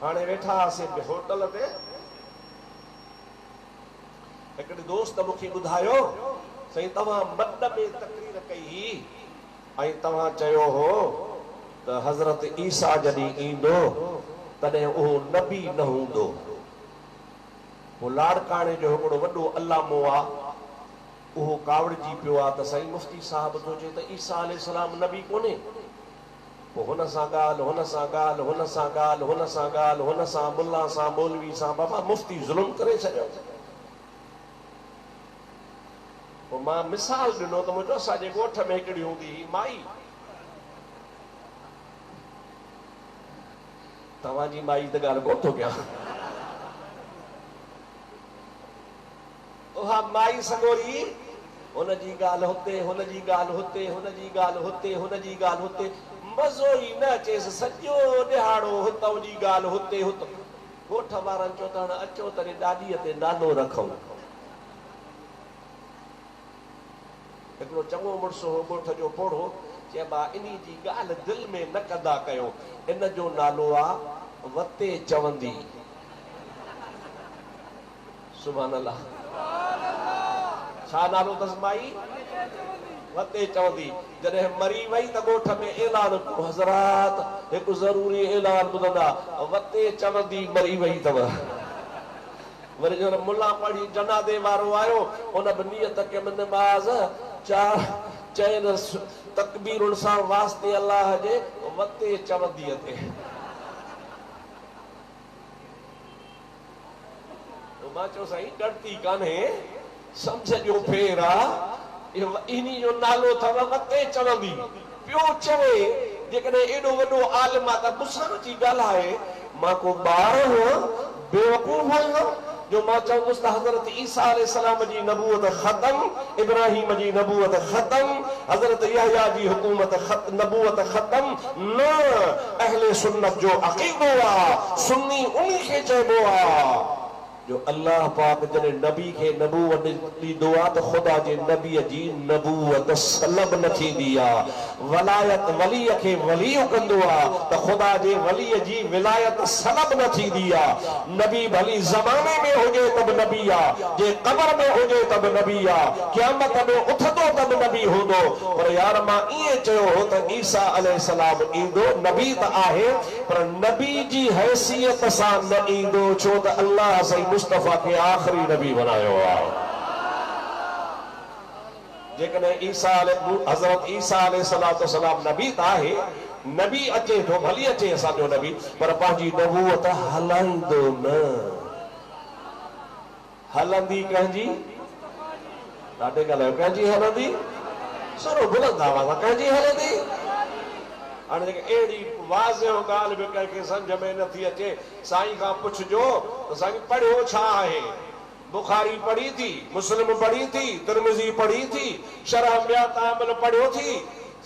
हाणे वेठा हुआसीं होटल ते, हिकिड़े दोस्त मूंखे ॿुधायो साईं तव्हां मद में तकरीर कई ऐं तव्हां चयो हो त हज़रत ईसा जॾहिं ईंदो तॾहिं उहो नबी न हूंदो। पोइ लाड़काणे जो हिकिड़ो वॾो अल्लामो आहे, उहो कावड़जी पियो आहे त साईं मुफ्ती साहब थो चए त ईसा अलैहिस्सलाम नबी कोन्हे। पोइ हुन सां ॻाल्हि, हुन सां ॻाल्हि, हुन सां ॻाल्हि, हुन सां ॻाल्हि, हुन सां मुल्ला सां मौलवी सां, बाबा मुफ्ती ज़ुल्म करे छॾियो। पोइ मां मिसाल ॾिनो त मुंहिंजो असांजे ॻोठ में हिकिड़ी हूंदी हुई माई, तव्हांजी माई त ॻाल्हि कोन थो कयां, उहा माई सॻोरी हुनजी ॻाल्हि हुते, हुनजी ॻाल्हि हुते, हुनजी ॻाल्हि हुते, हुनजी ॻाल्हि हुते, मज़ो ई न अचेसि, सॼो ॾिहाड़ो हुतां जी ॻाल्हि हुते हुतां। ॻोठ वारनि चयो त हाणे अचो त ॾाॾीअ ते नालो रखूं। हिकिड़ो चङो मुड़ुस हो ॻोठ जो पोड़ो, चइबा इन जी ॻाल्हि दिलि में न कंदा कयो, इन जो नालो आहे वते चवंदी। सुभान अल्लाह। छा नालो अथसि माई? वते चवंदी। जॾहिं मरी वई त ॻोठ में ऐलान कयो, हज़रात हिकु ज़रूरी ऐलान ॿुधंदा, वते चवंदी मरी वई अथव। वरी जो मुला पढ़ी जनादे वारो आयो, उन बि नियत कयमि नमाज़ चार चइनि तकबीरुनि सां वास्ते अल्लाह जे वते चवंदीअ ते। मां चयो साईं डरती कान्हे, सम्झ जो फेर आहे, इन जो नालो अथव वते चवंदी। पियो चवे जेकॾहिं एॾो वॾो आलिम आहे त मूंसां जी ॻाल्हाए। मां को ॿार हुअ, बेवकूफ़ आहियां जो मां चवंदुसि त हज़रत ईसा अलैहिस्सलाम जी नबूअत ख़तम, इब्राहिम जी नबूअत ख़तम, हज़रत यहया जी हुकूमत नबूअत ख़तम। न, अहले सुन्नत जो अक़ीदो आहे, सुन्नी उन्ही खे चइबो आहे जो अल्लाह पाक जॾहिं नबी खे नबूवत ॾींदो आहे त ख़ुदा जे नबीअ जी नबूवत सलब न थींदी आहे। वलायत वलीअ खे वली कंदो आहे त ख़ुदा जे वलीअ जी विलायत सलब न थींदी आहे। नबी भली ज़माने में हुजे त बि नबी आहे, जे क़बर में हुजे त बि नबी आहे, क़यामत में उथंदो त बि नबी हूंदो। पर यार मां ईअं चयो हो त ईसा अलैहिस्सलाम ईंदो, नबी त आहे पर नबी जी हैसियत सां न ईंदो, छो त अल्लाह साईं मुस्तफ़ा के आखिरी नबी बनायो आहे। जेकॾहिं हज़रत ईसा अलैहिस्सलाम नबी त आहे, नबी अचे थो भली अचे असांजो नबी, पर पंहिंजी नबूअत हलाईंदो न। हलंदी कंहिंजी? ॾाढे ॻाल्हायो, कंहिंजी हलंदी? सरो बुलंद आवाज़ आहे, कंहिंजी हलंदी? हाणे जेके अहिड़ी वाज़े ॻाल्हि बि कंहिंखे सम्झ में नथी अचे, साईं खां पुछिजो त साईं पढ़ियो छा आहे? बुखारी पढ़ी थी, मुस्लिम पढ़ी थी, तिरमिज़ी पढ़ी थी, शरह ॿिया तामिल पढ़ियो थी,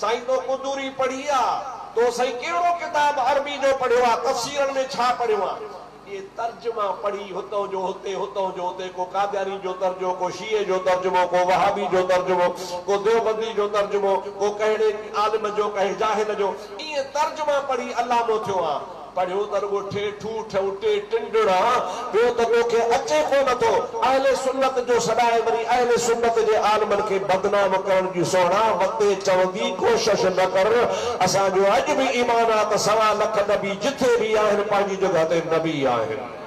साईं तो कुदूरी पढ़ी आहे, तो साईं कहिड़ो किताब अरबी जो पढ़ियो आहे, तफ़सीरनि में छा पढ़ियो आहे? ये तर्जुमा पढ़ी हुतों जो हुते, हुतों जो हुते, को कादियानी जो तर्जुमो, को शीए जो तर्जुमो, को वहाबी जो तर्जुमो, को देवबंदी जो तर्जुमो, को कहिड़े आलिम जो, कहिड़े जाहिल जो, ईअं तर्जुमा पढ़ी अल्लामो थियो आहे। पढ़ियो त रुगो ठेठू ठेउटे टिंडड़ा, ॿियो त तोखे अचे कोन थो। अहले सुन्नत जो सॾाए वरी अहले सुन्नत जे आलिमनि खे बदनाम करण जी सोना वते चवंदी कोशिश न कर। असांजो अॼु बि ईमान आहे त 1.25 लख नबी जिथे बि आहिनि पंहिंजी जॻह ते नबी आहिनि।